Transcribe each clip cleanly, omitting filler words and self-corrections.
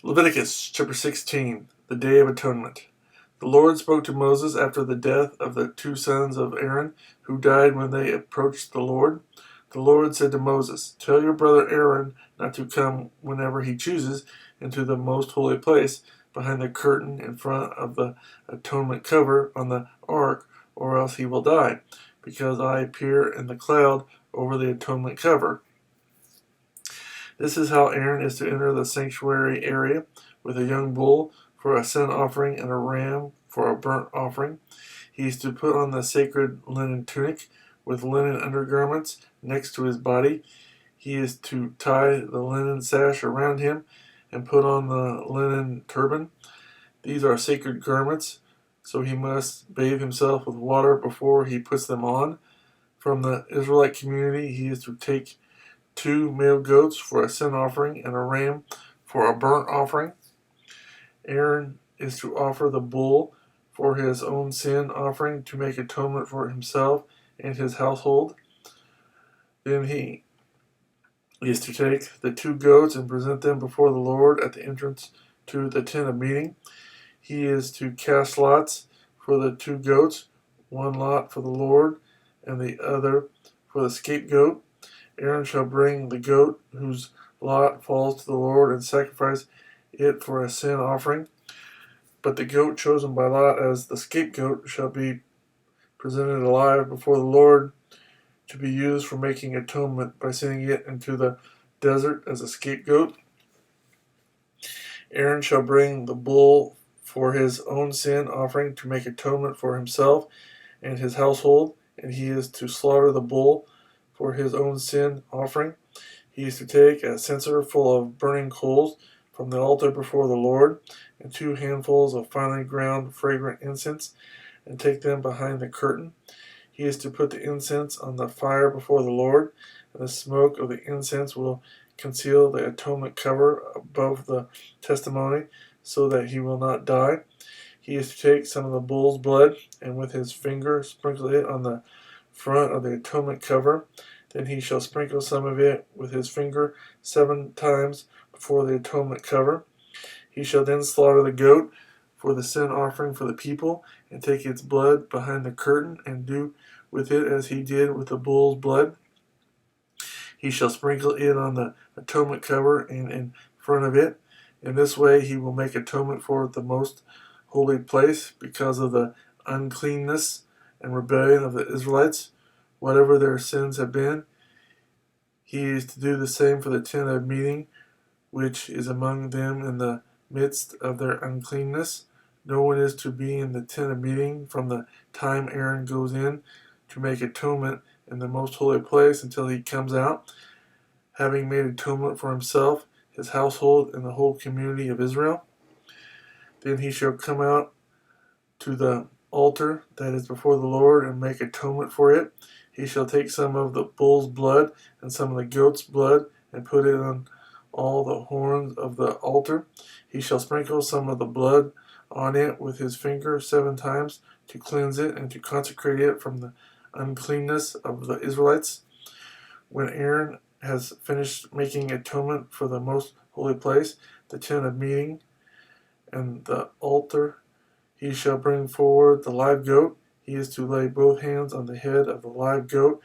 Leviticus chapter 16, the Day of Atonement. The Lord spoke to Moses after the death of the two sons of Aaron, who died when they approached the Lord. The Lord said to Moses, "Tell your brother Aaron not to come whenever he chooses into the most holy place behind the curtain in front of the atonement cover on the ark, or else he will die, because I appear in the cloud over the atonement cover." This is how Aaron is to enter the sanctuary area: with a young bull for a sin offering and a ram for a burnt offering. He is to put on the sacred linen tunic with linen undergarments next to his body. He is to tie the linen sash around him and put on the linen turban. These are sacred garments, so he must bathe himself with water before he puts them on. From the Israelite community, he is to take 2 male goats for a sin offering and a ram for a burnt offering. Aaron is to offer the bull for his own sin offering to make atonement for himself and his household. Then he is to take the 2 goats and present them before the Lord at the entrance to the tent of meeting. He is to cast lots for the 2 goats, one lot for the Lord and the other for the scapegoat. Aaron shall bring the goat whose lot falls to the Lord and sacrifice it for a sin offering. But the goat chosen by lot as the scapegoat shall be presented alive before the Lord to be used for making atonement by sending it into the desert as a scapegoat. Aaron shall bring the bull for his own sin offering to make atonement for himself and his household, and he is to slaughter the bull for his own sin offering. He is to take a censer full of burning coals from the altar before the Lord, and 2 handfuls of finely ground fragrant incense, and take them behind the curtain. He is to put the incense on the fire before the Lord, and the smoke of the incense will conceal the atonement cover above the testimony, so that he will not die. He is to take some of the bull's blood, and with his finger sprinkle it on the front of the atonement cover. Then he shall sprinkle some of it with his finger 7 times before the atonement cover. He shall then slaughter the goat for the sin offering for the people, and take its blood behind the curtain, and do with it as he did with the bull's blood. He shall sprinkle it on the atonement cover and in front of it. In this way he will make atonement for the most holy place because of the uncleanness and rebellion of the Israelites, whatever their sins have been. He is to do the same for the tent of meeting, which is among them in the midst of their uncleanness. No one is to be in the tent of meeting from the time Aaron goes in to make atonement in the most holy place until he comes out, having made atonement for himself, his household, and the whole community of Israel. Then he shall come out to the altar that is before the Lord and make atonement for it. He shall take some of the bull's blood and some of the goat's blood and put it on all the horns of the altar. He shall sprinkle some of the blood on it with his finger 7 times to cleanse it and to consecrate it from the uncleanness of the Israelites. When Aaron has finished making atonement for the most holy place, the tent of meeting, and the altar, he shall bring forward the live goat. He is to lay both hands on the head of the live goat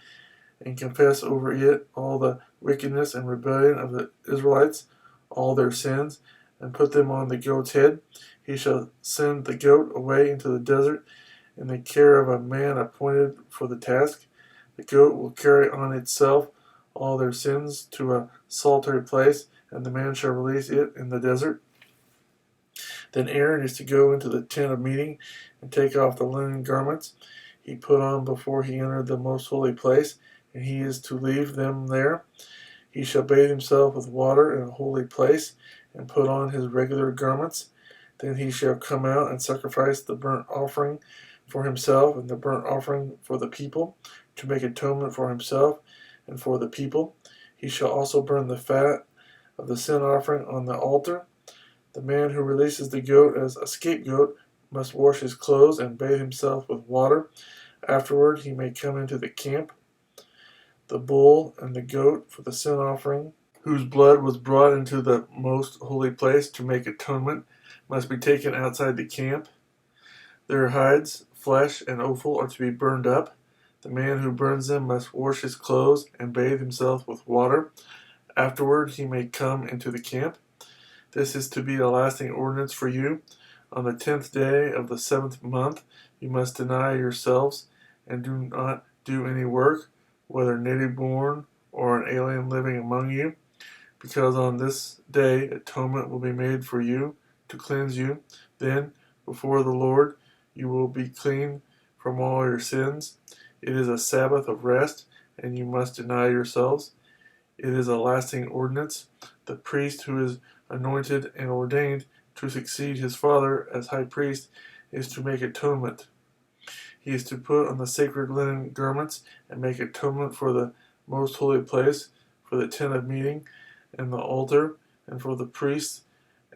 and confess over it all the wickedness and rebellion of the Israelites, all their sins, and put them on the goat's head. He shall send the goat away into the desert in the care of a man appointed for the task. The goat will carry on itself all their sins to a solitary place, and the man shall release it in the desert. Then Aaron is to go into the tent of meeting and take off the linen garments he put on before he entered the most holy place, and he is to leave them there. He shall bathe himself with water in a holy place, and put on his regular garments. Then he shall come out and sacrifice the burnt offering for himself and the burnt offering for the people, to make atonement for himself and for the people. He shall also burn the fat of the sin offering on the altar. The man who releases the goat as a scapegoat must wash his clothes and bathe himself with water. Afterward he may come into the camp. The bull and the goat for the sin offering whose blood was brought into the most holy place to make atonement, must be taken outside the camp. Their hides, flesh, and offal are to be burned up. The man who burns them must wash his clothes and bathe himself with water. Afterward he may come into the camp. This is to be a lasting ordinance for you. On the 10th day of the 7th month you must deny yourselves and do not do any work, whether native born or an alien living among you, because on this day atonement will be made for you to cleanse you. Then, before the Lord, you will be clean from all your sins. It is a Sabbath of rest, and you must deny yourselves. It is a lasting ordinance. The priest who is anointed and ordained to succeed his father as high priest is to make atonement. He is to put on the sacred linen garments and make atonement for the most holy place, for the tent of meeting, and the altar, and for the priests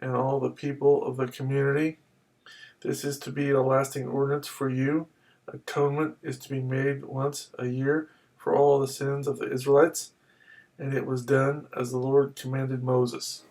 and all the people of the community. This is to be a lasting ordinance for you. Atonement is to be made once a year for all the sins of the Israelites. And it was done as the Lord commanded Moses.